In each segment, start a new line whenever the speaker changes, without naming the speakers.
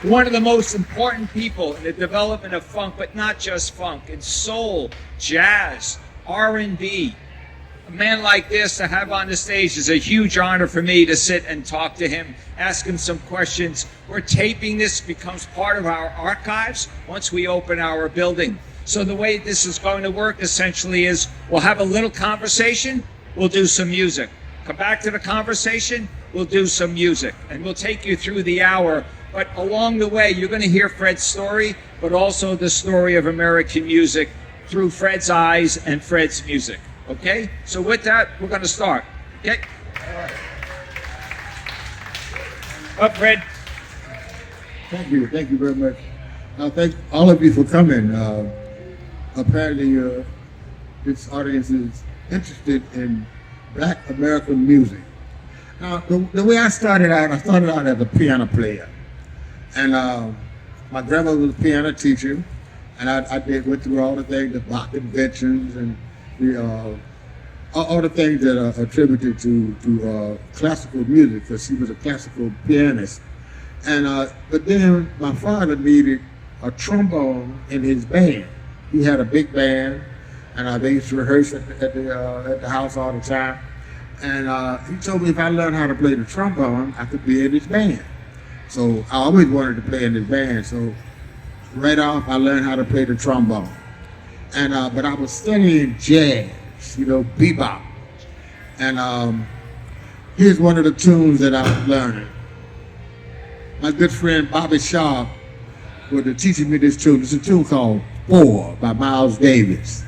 one of the most important people in the development of funk, but not just funk, in soul, jazz, R&B. A man like this to have on the stage is a huge honor for me to sit and talk to him, ask him some questions. We're taping this, becomes part of our archives once we open our building. So the way this is going to work essentially is we'll have a little conversation, we'll do some music. Come back to the conversation, we'll do some music. And we'll take you through the hour. But along the way, you're going to hear Fred's story, but also the story of American music through Fred's eyes and Fred's music. Okay? So with that, we're going to start. Okay? All right. Up, Fred.
Thank you very much. Thank all of you for coming. Apparently, this audience is interested in Black American music. Now, the way I started out as a piano player. And my grandmother was a piano teacher, and I went through all the things, the Bach conventions, and all the things that are attributed to classical music, because she was a classical pianist. And but then my father needed a trombone in his band. He had a big band, and they used to rehearse at the house all the time. And he told me if I learned how to play the trombone, I could be in his band. So I always wanted to play in his band. So right off, I learned how to play the trombone. And but I was studying jazz, bebop. And here's one of the tunes that I was learning. My good friend Bobby Shaw was teaching me this tune. It's a tune called "Four" by Miles Davis.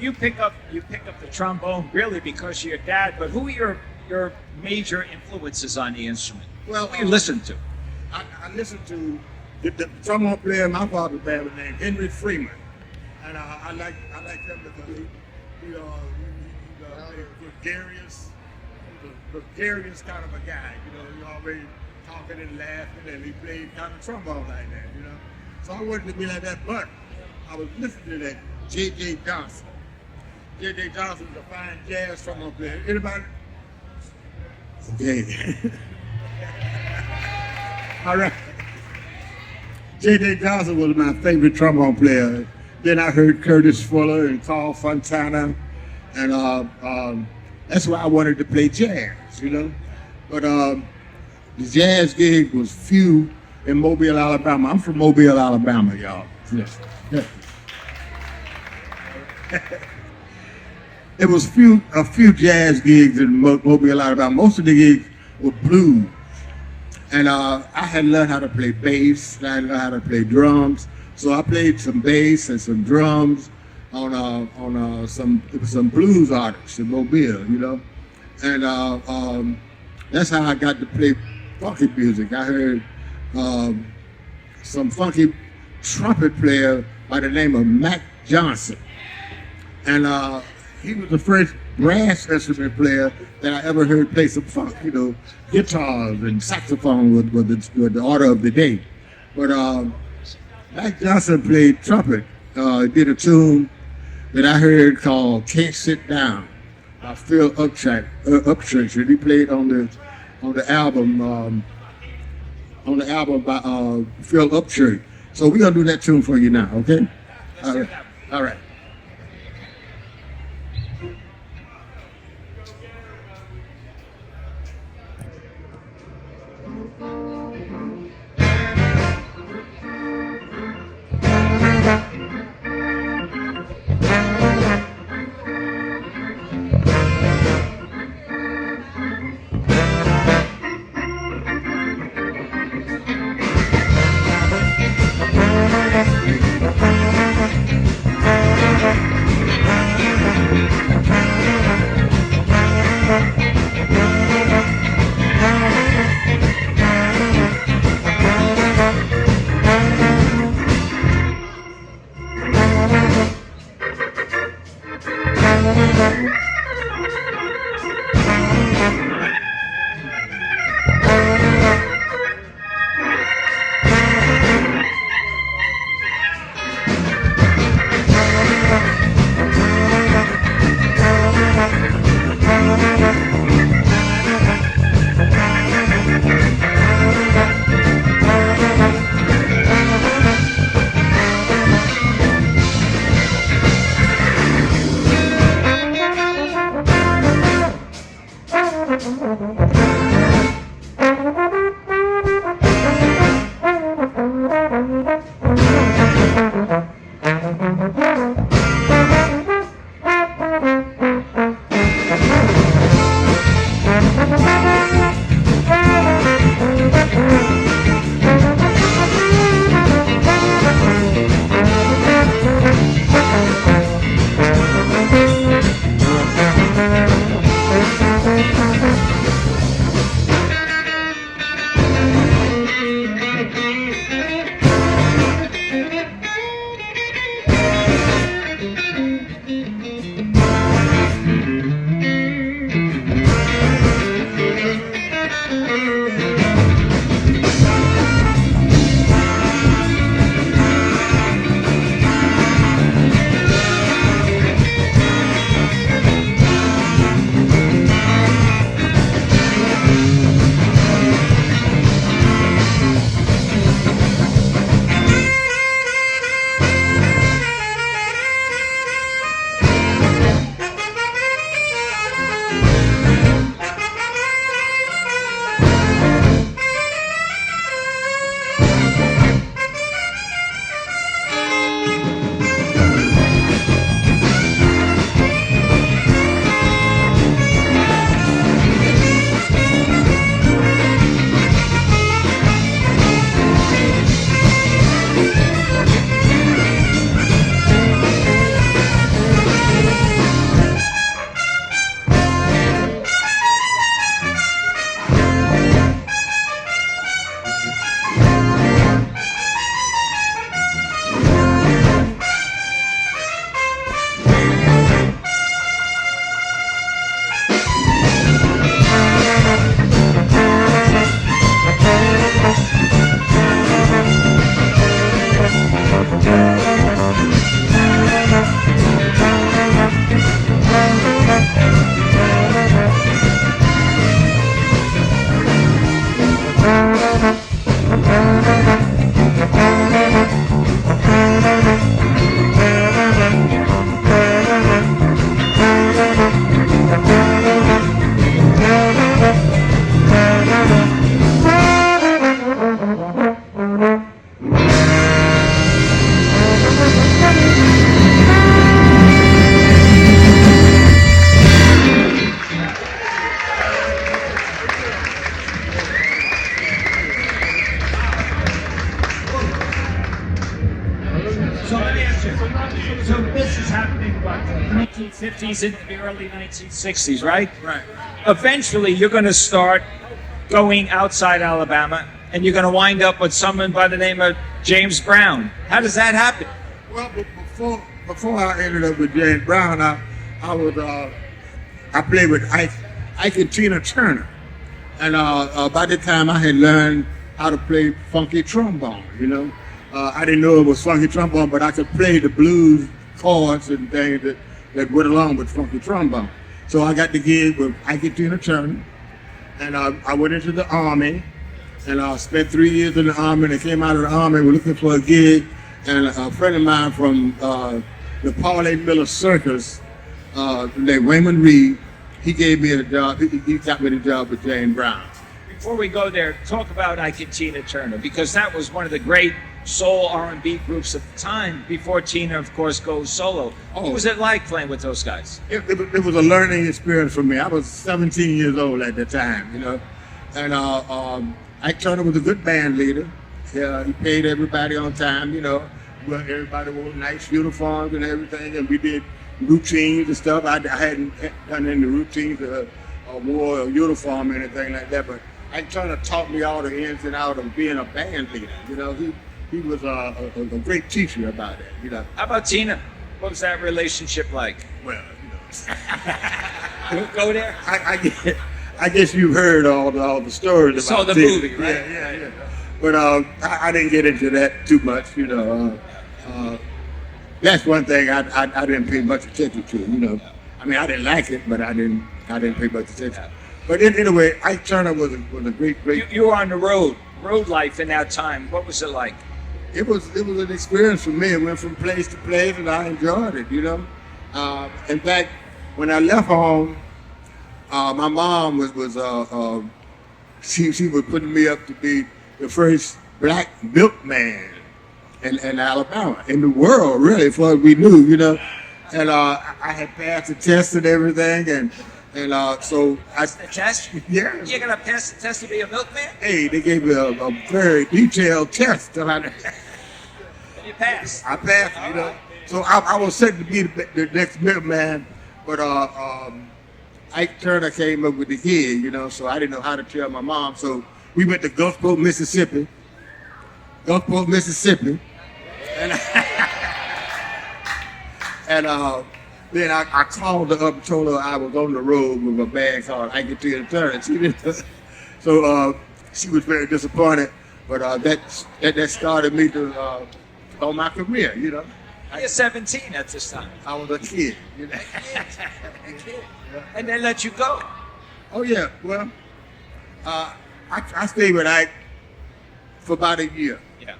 you pick up the trombone really because of your dad, but who are your major influences on the instrument?
Well,
Who do you listen to?
I listened to the trombone player in my father's band was named Henry Freeman, and I like him because he gregarious, gregarious kind of a guy. He always talking and laughing, and he played kind of trombone like that. So I wanted to be like that, but I was listening to that J.J. Johnson. J.J. Johnson is a fine jazz trombone player. Anybody? Okay. All right. J.J. Johnson was my favorite trombone player. Then I heard Curtis Fuller and Carl Fontana, and that's why I wanted to play jazz, But the jazz gig was few in Mobile, Alabama. I'm from Mobile, Alabama, y'all. Yes. It was a few jazz gigs in Mobile, Alabama. Most of the gigs were blues. And I had learned how to play bass, and I had learned how to play drums. So I played some bass and some drums on some blues artists in Mobile, And that's how I got to play funky music. I heard some funky trumpet player by the name of Mac Johnson. And he was the first brass instrument player that I ever heard play some funk, guitars and saxophone were the order of the day. But Mac Johnson played trumpet. Did a tune that I heard called "Can't Sit Down" by Phil Upchurch, and he played on the album by Phil Upchurch. So we're gonna do that tune for you now, okay? All right.
1950s into the early 1960s, right?
Right.
Eventually, you're going to start going outside Alabama, and you're going to wind up with someone by the name of James Brown. How does that happen?
Well, before I ended up with James Brown, I played with Ike and Tina Turner, and by the time I had learned how to play funky trombone, I didn't know it was funky trombone, but I could play the blues chords and things that went along with funky trombone. So I got the gig with Ike and Tina Turner, and I went into the Army, and I spent 3 years in the Army, and I came out of the Army, was looking for a gig, and a friend of mine from the Paul A. Miller Circus, named Raymond Reed, he gave me a job, he got me the job with James Brown.
Before we go there, talk about Ike and Tina Turner, because that was one of the great soul R&B groups at the time, before Tina, of course, goes solo. What was it like playing with those guys?
It was a learning experience for me. I was 17 years old at the time, and Ike Turner was a good band leader. He paid everybody on time, well, everybody wore nice uniforms and everything, and we did routines and stuff. I hadn't done any routines or wore a uniform or anything like that, but Ike Turner taught me all the ins and outs of being a band leader. He was a great teacher about that.
How about Tina? What was that relationship like?
Well,
We'll go there.
I guess you've heard all the stories about
saw the
Tina.
movie, right?
Yeah. But I didn't get into that too much. That's one thing I didn't pay much attention to. I mean, I didn't like it, but I didn't pay much attention. But anyway, Ike Turner was a great.
You were on the road life in that time. What was it like?
It was an experience for me. I went from place to place, and I enjoyed it. In fact, when I left home, my mom was she was putting me up to be the first black milkman in Alabama, in the world, really, as far as we knew. And I had passed the test and everything, and so I.
The test?
Yeah.
You're gonna pass the test to be a milkman?
Hey, they gave me a very detailed test.
And you passed.
I passed, So I was set to be the next milkman, but Ike Turner came up with the gig, so I didn't know how to tell my mom. So we went to Gulfport, Mississippi. And then I called her up and told her I was on the road with a bag called Ike and Tina Turner. So she was very disappointed, but that started me to on my career.
You're 17 at this time.
I was a kid.
A kid. And they let you go.
Oh yeah. Well, I stayed with Ike for about a year.
Yeah.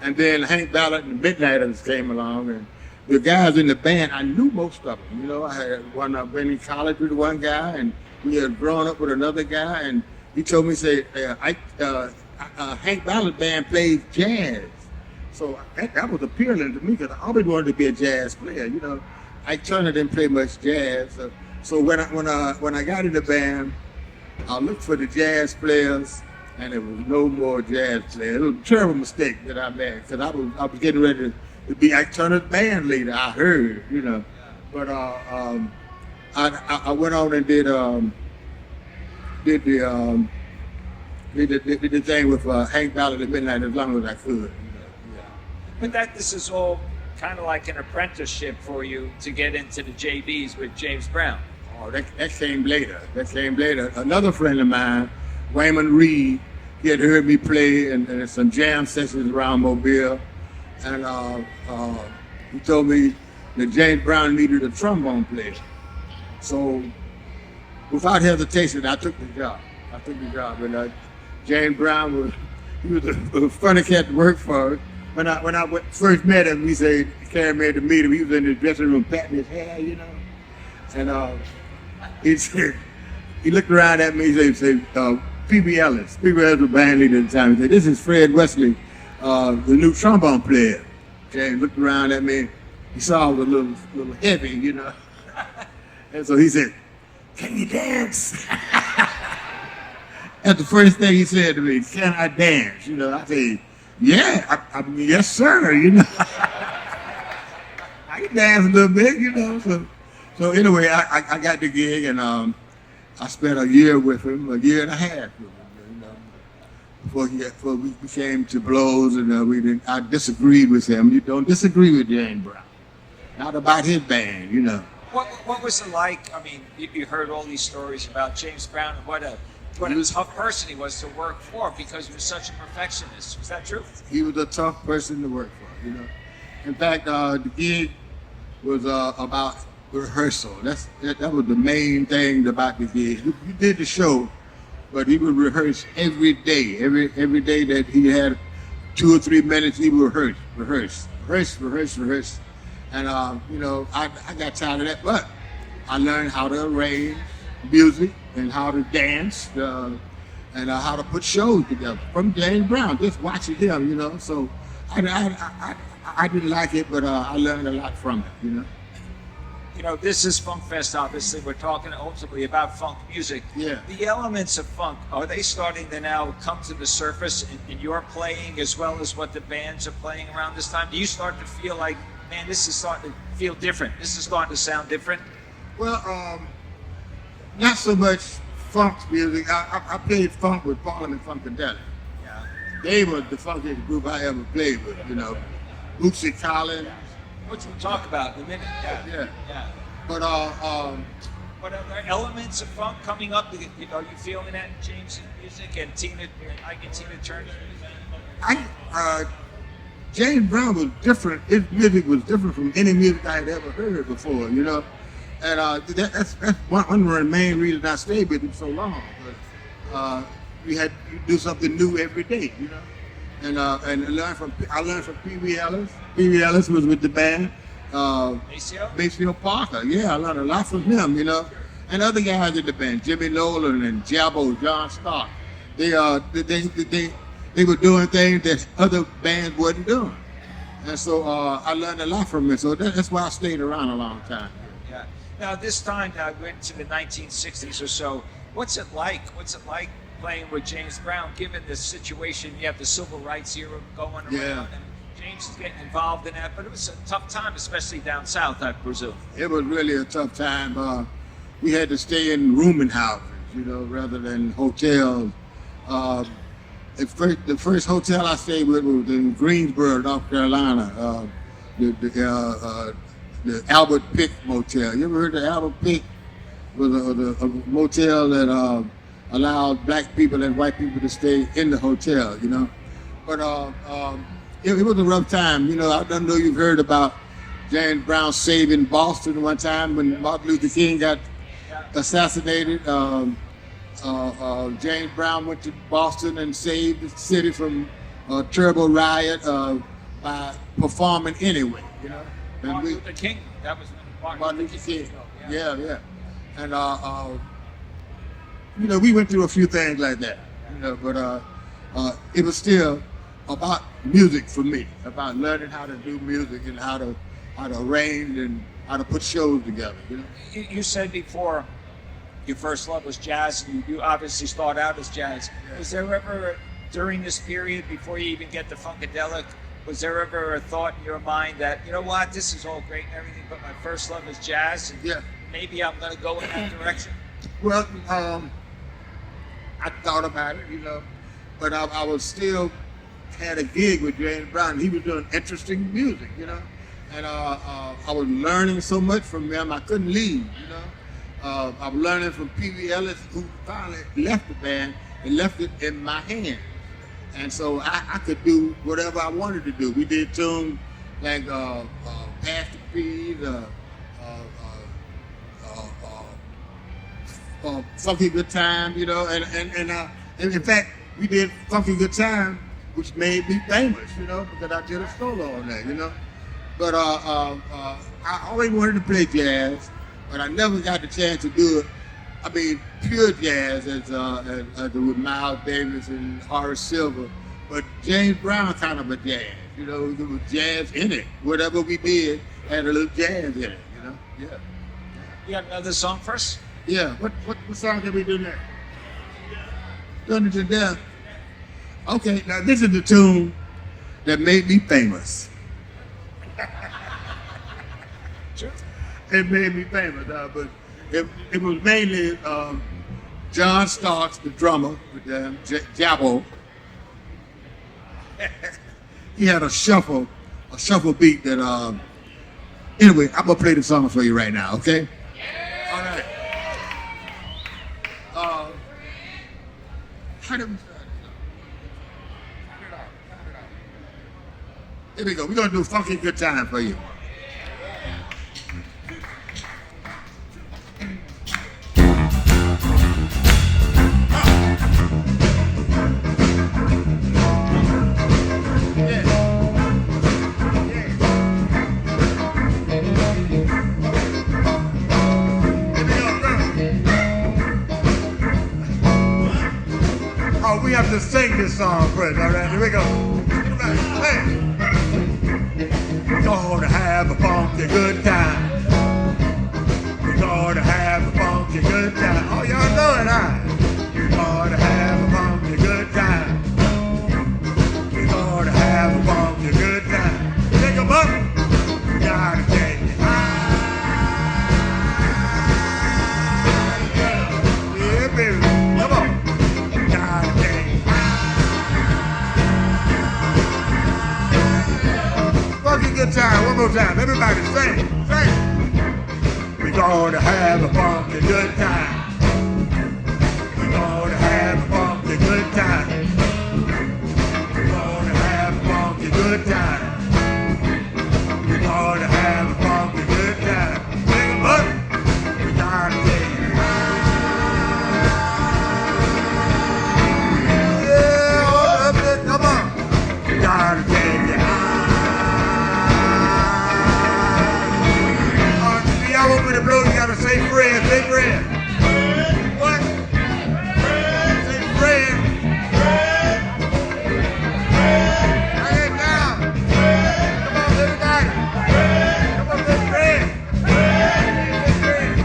And then Hank Ballard and the Midnighters came along, and the guys in the band, I knew most of them. I had been in college with one guy, and we had grown up with another guy, and he told me, Hank Ballard band plays jazz. So that was appealing to me, because I always wanted to be a jazz player. Ike Turner didn't play much jazz. So when I got in the band, I looked for the jazz players, and there was no more jazz players. It was a terrible mistake that I made, because I was getting ready to be Ike Turner's band leader. I heard, but I went on and did the thing with Hank Ballard at midnight as long as I could.
But this is all kind of like an apprenticeship for you to get into the JVs with James Brown.
Oh, that came later. Another friend of mine, Raymond Reed, he had heard me play in some jam sessions around Mobile, and he told me that James Brown needed a trombone player. So, without hesitation, I took the job. And James Brown was a funny cat to work for. When I first met him, he carried me to meet him. He was in the dressing room patting his hair, and he said, he looked around at me. He said, P.B. Ellis was band leader at the time. He said, "This is Fred Wesley, the new trombone player." James looked around at me. He saw I was a little heavy, and so he said, "Can you dance?" That's the first thing he said to me. "Can I dance?" I said, "Yeah, I mean, yes, sir." I can dance a little bit, So So anyway, I got the gig, and I spent a year with him, a year and a half with him, you know, before we came to blows, and I disagreed with him. You don't disagree with James Brown, not about his band, you know.
What was it like? I mean, you heard all these stories about James Brown and what a tough person he was to work for because he was such a perfectionist. Was that true?
He was a tough person to work for, you know. In fact, the gig was about rehearsal. That was the main thing about the gig. You did the show, but he would rehearse every day. Every day that he had 2 or 3 minutes, he would rehearse. And you know, I got tired of that, but I learned how to arrange music and how to dance and how to put shows together from James Brown, just watching him, you know. So I didn't like it, but I learned a lot from it, you know.
You know, this is Funk Fest, obviously. We're talking ultimately about funk music.
Yeah.
The elements of funk, are they starting to now come to the surface in your playing as well as what the bands are playing around this time? Do you start to feel like, man, this is starting to feel different? This is starting to sound different?
Well, not so much funk music. I played funk with Parliament Funkadelic.
Yeah.
They were the funkiest group I ever played with, you know. Bootsy Collins.
Which we'll talk about in a minute.
Yeah. But
What other elements of funk coming up? Are you feeling that in James' music and Ike and Tina Turner's music?
James Brown was different. His music was different from any music I had ever heard before, you know. And that's one of the main reasons I stayed with him so long. But we had to do something new every day, you know. And I learned from Pee Wee Ellis. Pee Wee Ellis was with the band. Maceo Parker. Yeah, I learned a lot from him, you know. And other guys in the band, Jimmy Nolan and Jabbo, John Stark. They were doing things that other bands wasn't doing. And so I learned a lot from it. So that's why I stayed around a long time.
Yeah. Now this time, we're into the 1960s or so. What's it like? Playing with James Brown, given this situation? You have the civil rights era going around, and James is getting involved in that, but it was a tough time, especially down south, I presume.
It was really a tough time. We had to stay in rooming houses, you know, rather than hotels. The first hotel I stayed with was in Greensboro, North Carolina, the Albert Pick Motel. You ever heard of Albert Pick? It was a motel that allowed black people and white people to stay in the hotel, you know. But it was a rough time, you know. I don't know if you've heard about James Brown saving Boston one time when Martin Luther King got assassinated. James Brown went to Boston and saved the city from a terrible riot by performing anyway, you know.
Martin Luther King, that was
Martin Luther King. Yeah. And you know, we went through a few things like that, you know, but it was still about music for me, about learning how to do music and how to arrange and how to put shows together, you know.
You said before your first love was jazz, and you obviously started out as jazz. Yeah. Was there ever, during this period, before you even get to Funkadelic, was there ever a thought in your mind that, you know what, this is all great and everything, but my first love is jazz, and maybe I'm going to go in that direction?
Well, I thought about it, you know, but I was still had a gig with James Brown. He was doing interesting music, you know, and I was learning so much from him. I couldn't leave, you know. I was learning from Pee Wee Ellis, who finally left the band and left it in my hands, and so I could do whatever I wanted to do. We did tunes like Pastor P's, Funky Good Time, you know, and in fact, we did Funky Good Time, which made me famous, you know, because I did a solo on that, you know. But I always wanted to play jazz, but I never got the chance to do it. I mean, pure jazz as with Miles Davis and Horace Silver, but James Brown kind of a jazz, you know. There was jazz in it. Whatever we did had a little jazz in it, you know. Yeah.
You got another song for us?
Yeah. What song can we do next? Done it to death. Okay, now this is the tune that made me famous.
Sure.
it made me famous. But it was mainly John Starks, the drummer, with Jabbo. He had a shuffle beat that. Anyway, I'm gonna play the song for you right now. Okay. All right. How do we start? Here we go. We're gonna do funky good time for you. We have to sing this song first, all right? Here we go. Hey. We're gonna have a funky good time. We're gonna have a funky good time. Oh, y'all know it, huh? We're gonna have a funky good time. We're gonna have a funky good time. Take 'em up. We gotta take it high. Yeah, baby. Come on. Funky good time, one more time. Everybody sing, sing. We're gonna have a funky good time. We're gonna have a funky good time. We're gonna have a funky good time. We're gonna have a funky good time. Sing 'em up. We gotta take it high. Yeah, hold up there, come on. We gotta take it high. With the blow, you gotta say friend, say friend. What? Say friend. Bring it down. Come on, everybody. Come on, say friend. Say friend.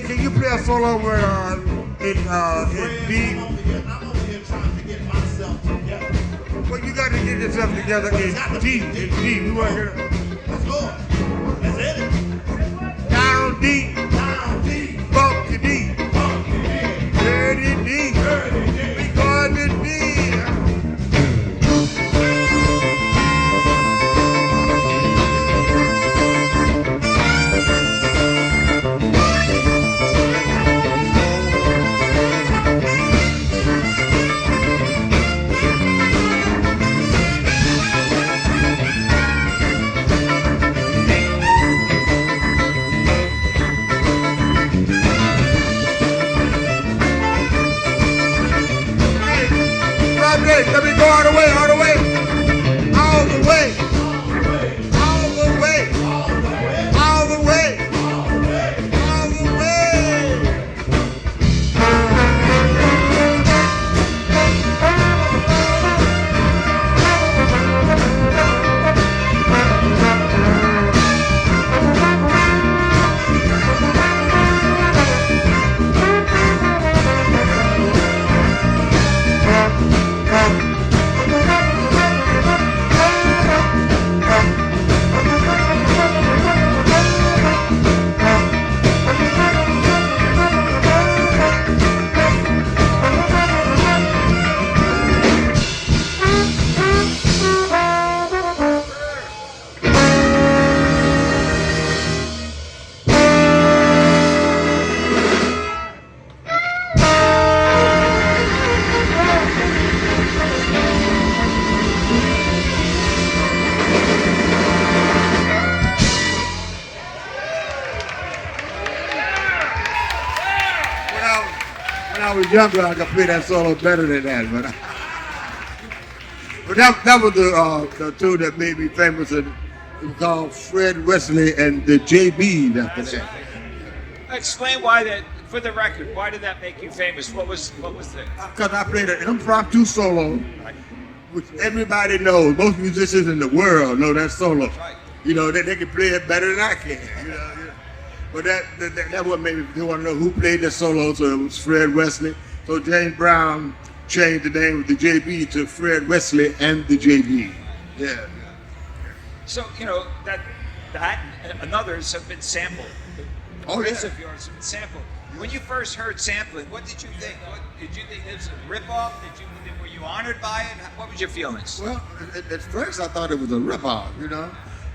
Can you play a solo with in D?
I'm over here trying to get myself together.
Well, you got to get yourself together in D. In D. We want to
Let's go. Let's hit it.
down D,
Down D.
funky D,
Funky D.
dirty D.
Dirty D.
We going to D. was younger, I could play that solo better than that. But that was the two that made me famous. And it was called Fred Wesley and the JBs after that.
Explain why that, for the record, why did that make you famous? What was the...
Because I played an impromptu solo, which everybody knows. Most musicians in the world know that solo.
Right.
You know, they can play it better than I can. You know. But that what made me want to know who played the solo. So it was Fred Wesley. So James Brown changed the name of the JB to Fred Wesley and the JB. Yeah.
So, you know, that and others have been sampled.
Oh, yeah.
Of yours have been sampled. When you first heard sampling, what did you think? Did you think it was a ripoff? Were you honored by it? What was your feelings?
Well, at first I thought it was a ripoff, you know.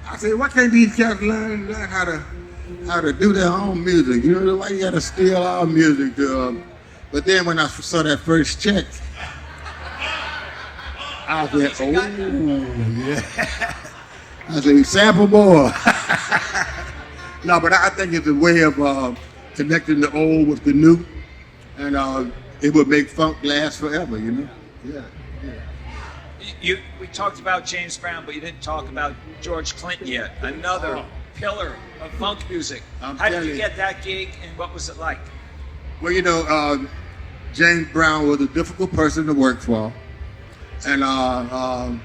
I said, why can't these cats learn how to do their own music? You know, why you gotta steal our music? But then when I saw that first check, I said, oh, yeah. I said, sample more. No, but I think it's a way of connecting the old with the new, and it would make funk last forever, you know? Yeah.
We talked about James Brown, but you didn't talk about George Clinton yet, another pillar of funk music. How did you get that gig, and what was it like?
Well, you know, James Brown was a difficult person to work for, and I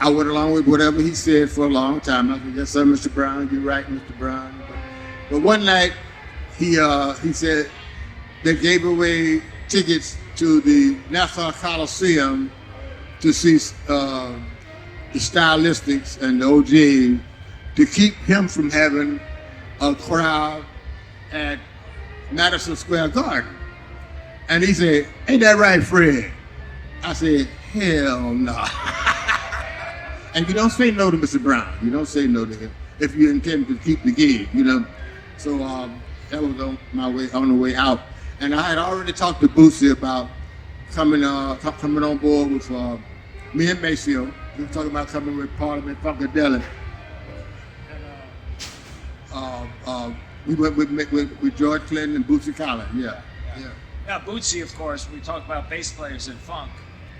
went along with whatever he said for a long time. I said, yes, sir, Mr. Brown, you're right, Mr. Brown. But one night, he said they gave away tickets to the Nassau Coliseum to see the Stylistics and the OJ to keep him from having a crowd at Madison Square Garden. And he said, ain't that right, Fred? I said, hell no. And you don't say no to Mr. Brown. You don't say no to him if you intend to keep the gig, you know. So that was on the way out. And I had already talked to Boosie about coming on board with me and Maceo. We were talking about coming with Parliament Funkadelic. We went with George Clinton and Boosie Collins. Yeah.
Now, Bootsy, of course, we talk about bass players in funk.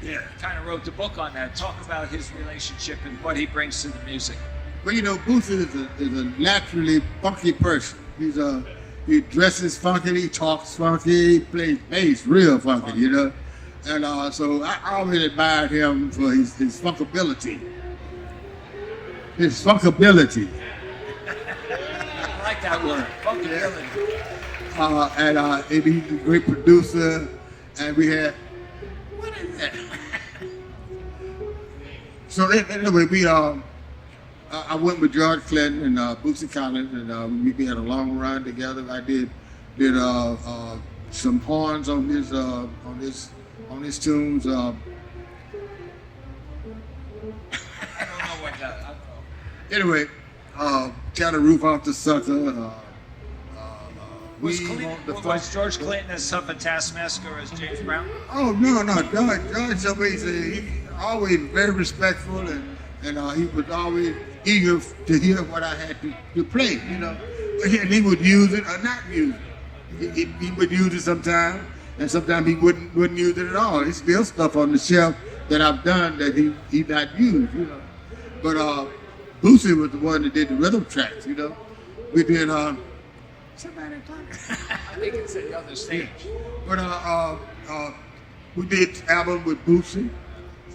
Yeah.
Kind of wrote the book on that. Talk about his relationship and what he brings to the music.
Well, you know, Boosie is a naturally funky person. He dresses funky, he talks funky, he plays bass real funky, you know. And so I always admired him for his funkability. His funkability.
I like that word, funkability.
And he's a great producer, and we had. What is that? So anyway, I went with George Clinton and Boosie Collins, and we had a long run together. I did some horns on his tunes. I don't
know what that.
Anyway, Tear the Roof Off the Sucker.
Was George Clinton as tough a taskmaster as James Brown?
Oh no, George always he always very respectful, and he was always eager to hear what I had to play, you know. And he would use it or not use it. He would use it sometimes, and sometimes he wouldn't use it at all. There's still stuff on the shelf that I've done that he not used, you know. But Boosie was the one that did the rhythm tracks, you know. We did somebody talking.
I think it's at the other stage.
Yeah. But we did album with Boosie,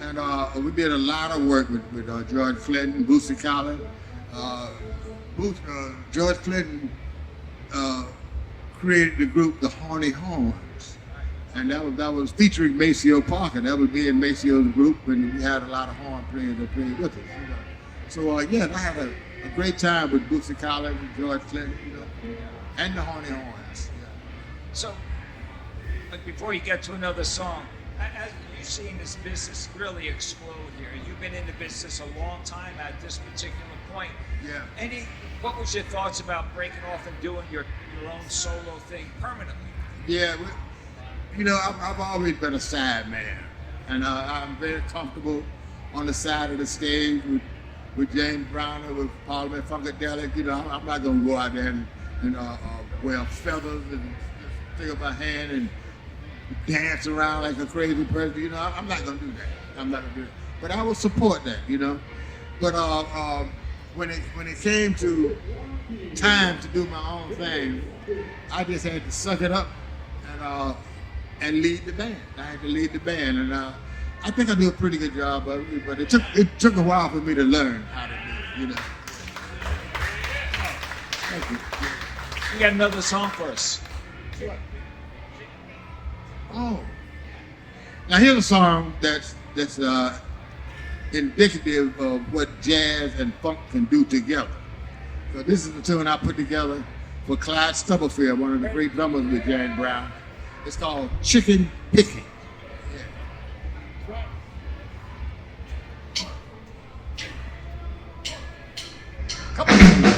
and we did a lot of work with George Clinton, Boosie Collins. George Clinton created the group The Horny Horns, and that was featuring Maceo Parker. That was me and Maceo's group, and we had a lot of horn players that played with us. You know? So yeah, I had a great time with Boosie Collins and George Clinton, you know, and The Horny Horns. Yeah.
So, but before you get to another song, as you've seen this business really explode here. You've been in the business a long time at this particular point.
Yeah.
What was your thoughts about breaking off and doing your own solo thing permanently?
Yeah, you know, I've always been a side man, and I'm very comfortable on the side of the stage with James Brown or with Parliament Funkadelic. You know, I'm not gonna go out there and wear feathers and stick up my hand and dance around like a crazy person. You know, I'm not gonna do that. I'm not gonna do that. But I will support that. You know. But when it came to time to do my own thing, I just had to suck it up and lead the band. I had to lead the band, and I think I do a pretty good job of it. But it took a while for me to learn how to do it. You know. Thank you.
You got another song for us.
Oh. Now here's a song that's indicative of what jazz and funk can do together. So this is the tune I put together for Clyde Stubblefield, one of the great drummers with Jack Brown. It's called Chicken Picking. Come on.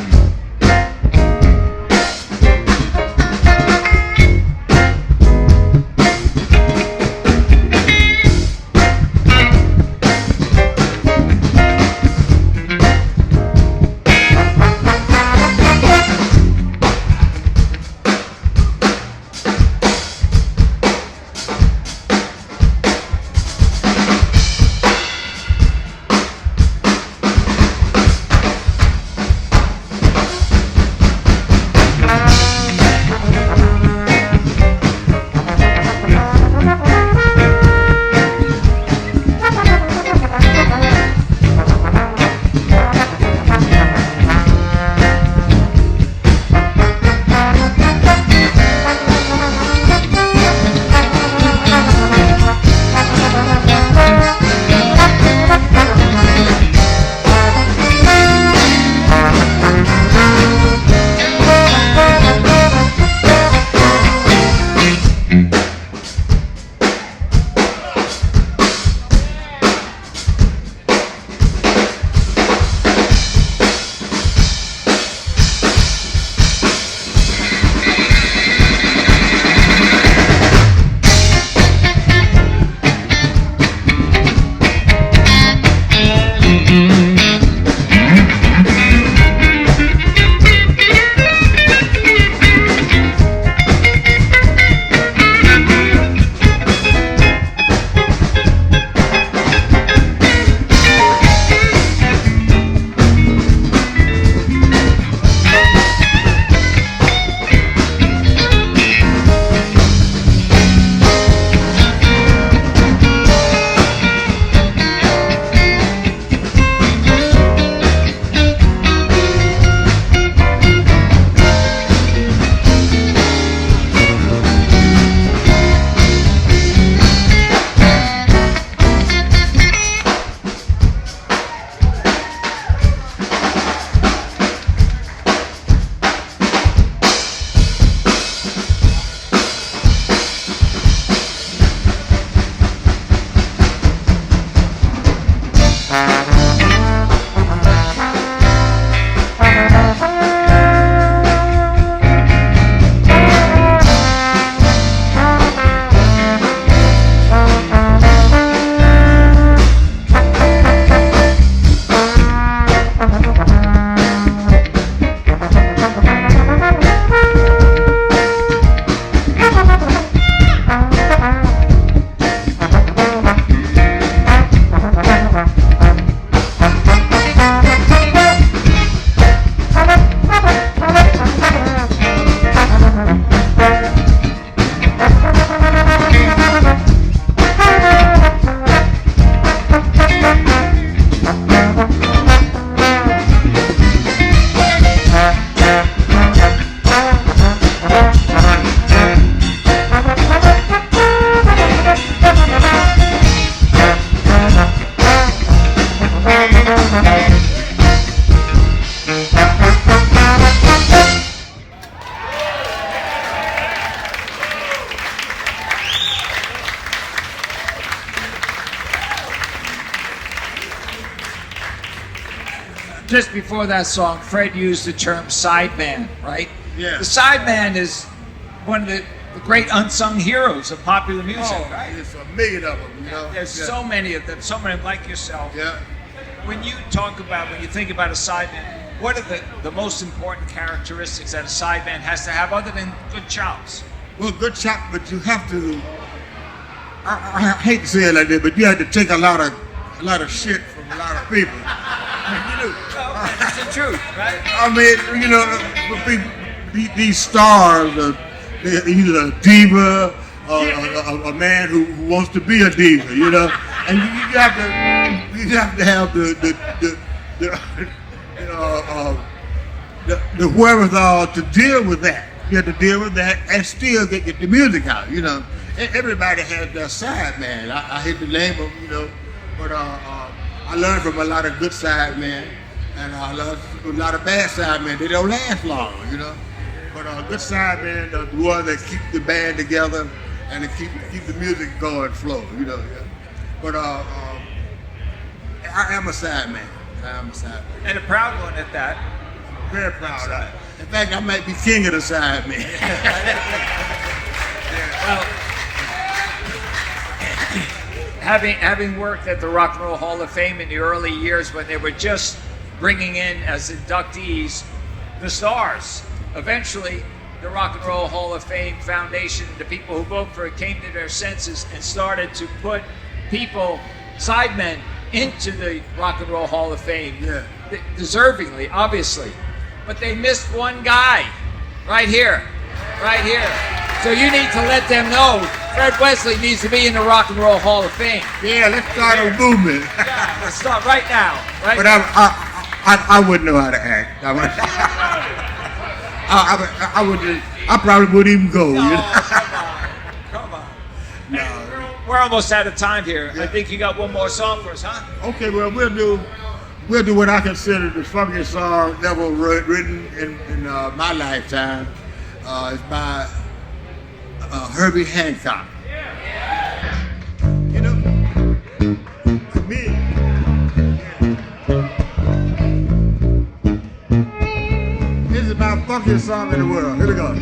Just before that song, Fred used the term sideman, right?
Yeah.
The sideman is one of the great unsung heroes of popular music,
Oh,
right?
there's a million of them, you know.
There's
Yeah.
so many of them, so many like yourself.
Yeah.
When you think about a sideman, what are the most important characteristics that a sideman has to have other than good chops?
Well, good chop, but you have to I hate to say it like this, but you had to take a lot of shit from a lot of people.
That's the truth, right?
I mean, these stars, they're either a diva or a man who wants to be a diva, you know. And you have to have the wherewithal to deal with that. You have to deal with that and still get the music out, you know. Everybody has their side man. I hate to name them, you know, but I learned from a lot of good side men and a lot of bad side men. They don't last long, you know. But good side men are the ones that keep the band together and to keep the music going flow, you know. Yeah. But I am a side man.
And a proud one at that.
Very proud of it. In fact, I might be king of the side man.
Well, having worked at the Rock and Roll Hall of Fame in the early years when they were just bringing in as inductees the stars, eventually the Rock and Roll Hall of Fame Foundation, the people who vote for it, came to their senses and started to put people, sidemen, into the Rock and Roll Hall of Fame, deservingly, obviously. But they missed one guy, right here. So you need to let them know Fred Wesley needs to be in the Rock and Roll Hall of Fame.
Yeah, let's start a movement.
Yeah, let's start right now. Right?
But I wouldn't know how to act. I probably wouldn't even go.
No,
You know?
come on.
No.
Hey, we're almost out of time here.
Yeah.
I think you got one more song for us, huh?
Okay, well we'll do what I consider the funkiest song ever written in my lifetime. It's by Herbie Hancock. You know, me. This is my funkiest song in the world. Here we go.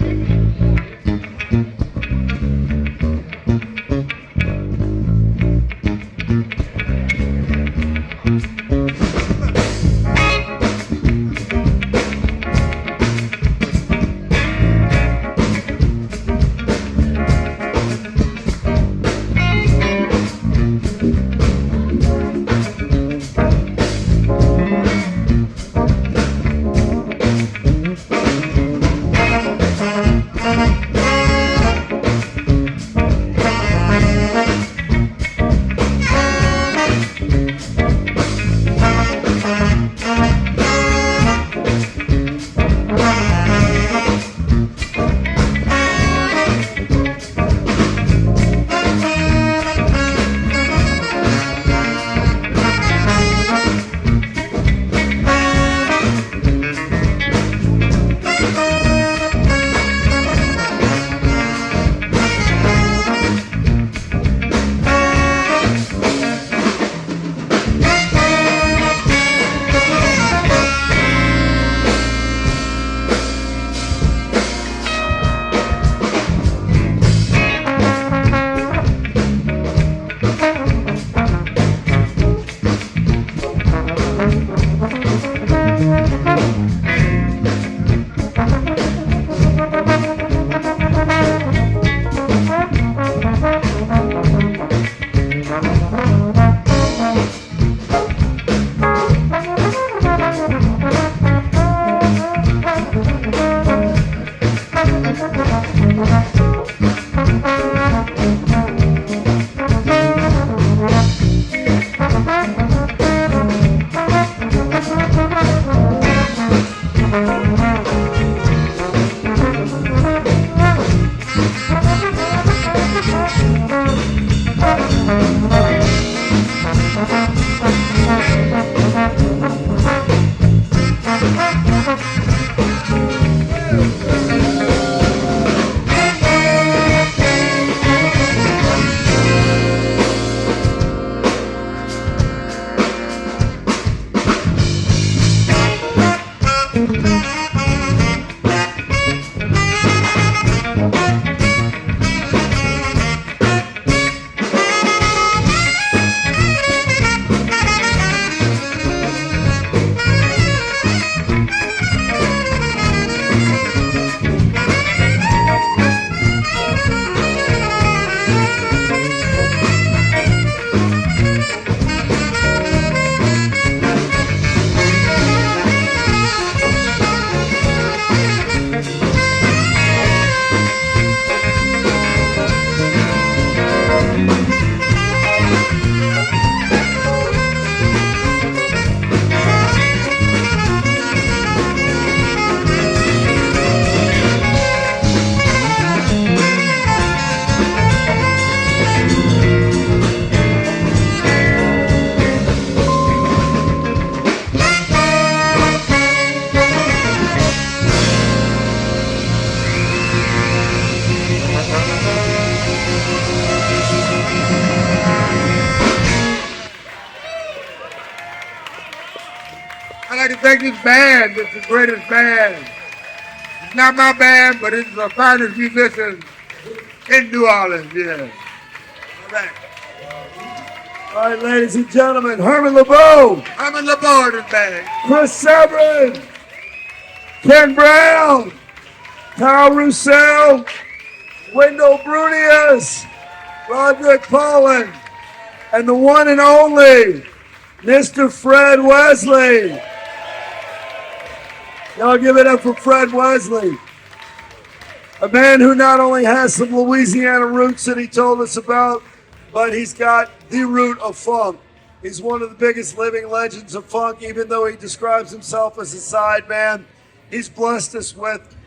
I'd like to thank this band. It's the greatest band. It's not my band, but it's the finest musicians in New Orleans, yeah. All right.
All right, ladies and gentlemen, Herman LeBeau,
Herman LeBeau in this band.
Chris Severin, Ken Brown, Kyle Roussel, Wendell Brunius, Roderick Pollin, and the one and only Mr. Fred Wesley. Y'all give it up for Fred Wesley. A man who not only has some Louisiana roots that he told us about, but he's got the root of funk. He's one of the biggest living legends of funk, even though he describes himself as a sideman. He's blessed us with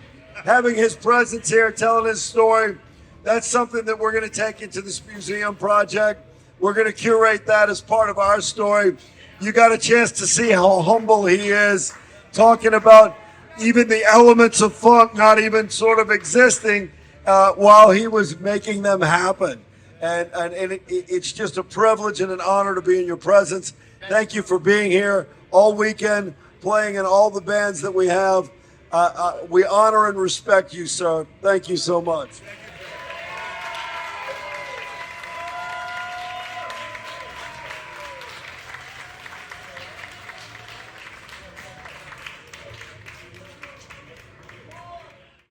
having his presence here, telling his story. That's something that we're going to take into this museum project. We're going to curate that as part of our story. You got a chance to see how humble he is, talking about even the elements of funk not even sort of existing while he was making them happen. And it's just a privilege and an honor to be in your presence. Thank you for being here all weekend, playing in all the bands that we have. We honor and respect you, sir. Thank you so much.